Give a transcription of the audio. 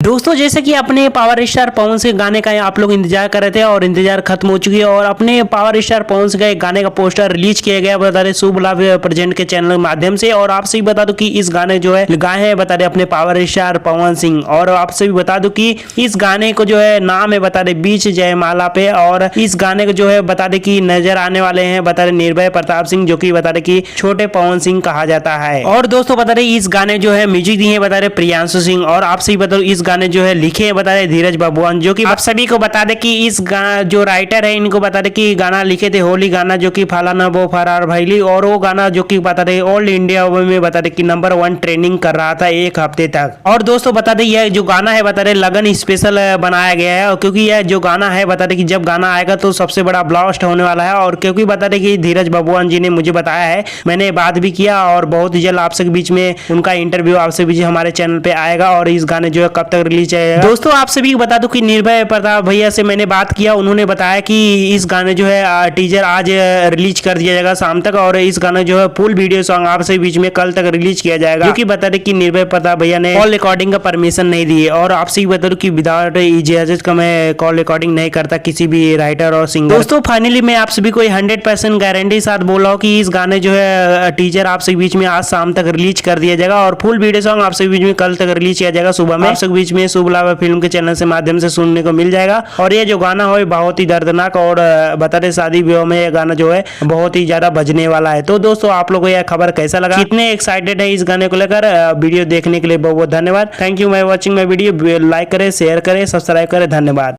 दोस्तों जैसे कि अपने पावर स्टार पवन सिंह गाने का आप लोग इंतजार कर रहे थे और इंतजार खत्म हो चुकी है और अपने पावर स्टार पवन सिंह का एक गाने का पोस्टर रिलीज किया गया बता रहे शुभ लाभ प्रेजेंट के चैनल के माध्यम से। और आपसे भी बता दूं कि इस गाने जो है गाए हैं बता रहे अपने पावर स्टार पवन सिंह। और आपसे भी बता दूं कि इस गाने को जो है नाम है बता रहे बीच जयमाला पे। और इस गाने को जो है बता रहे कि नजर आने वाले हैं बता रहे निर्भय प्रताप सिंह, जो कि बता रहे कि छोटे पवन सिंह कहा जाता है। और दोस्तों बता रहे इस गाने जो है म्यूजिक दिए बता रहे प्रियांशु सिंह। और आपसे भी बता इस गाने जो है लिखे हैं बता रहे धीरज बाबुआन, जो कि आप सभी को बता दे कि इस जो राइटर है इनको बता दे कि गाना लिखे थे होली गाना, जो कि फालाना वो फरार भैली। और वो गाना जो कि बता रहे ऑल इंडिया में बता रहे कि नंबर 1 ट्रेनिंग कर रहा था एक हफ्ते तक। और दोस्तों बता दे यह जो गाना है बता रहे लगन स्पेशल बनाया गया है, क्योंकि यह जो गाना है बता रहे कि जब गाना आएगा तो सबसे बड़ा ब्लास्ट होने वाला है। और क्योंकि बता रहे कि धीरज बाबुआन जी ने मुझे बताया है, मैंने बात भी किया और बहुत ही जल्द आपसे बीच में उनका इंटरव्यू आपसे बीच हमारे चैनल पे आएगा। और इस गाने जो है कब तक रिलीज आएगा दोस्तों आप सभी को बता दूं कि निर्भय प्रताप भैया से मैंने बात किया, उन्होंने बताया कि इस गाने जो है टीजर आज रिलीज कर दिया जाएगा शाम तक। और इस गाने जो है फुल वीडियो सॉन्ग आपसे बीच में कल तक रिलीज किया जाएगा, क्योंकि बता रहे कि निर्भय प्रताप भैया ने कॉल रिकॉर्डिंग का परमिशन नहीं दी है। और आपसे भी बता दूं कि विदाउट इजाजत का मैं कॉल रिकॉर्डिंग नहीं करता किसी भी राइटर और सिंगर। दोस्तों फाइनली मैं आप सभी को 100% गारंटी साथ बोल रहा हूँ कि इस गाने जो है टीजर आपसे बीच में आज शाम तक रिलीज कर दिया जाएगा और फुल वीडियो सॉन्ग आपसे बीच में कल तक रिलीज किया जाएगा सुबह में। आपसे बीच में शुभ लाभ फिल्म के चैनल से माध्यम से सुनने को मिल जाएगा। और ये जो गाना है बहुत ही दर्दनाक और बता रहे शादी विवाह में ये गाना जो है बहुत ही ज्यादा बजने वाला है। तो दोस्तों आप लोगों को यह खबर कैसा लगा, कितने एक्साइटेड है इस गाने को लेकर, वीडियो देखने के लिए बहुत बहुत धन्यवाद। Thank you my watching my video. Like करें, शेयर करें, सब्सक्राइब करें। धन्यवाद।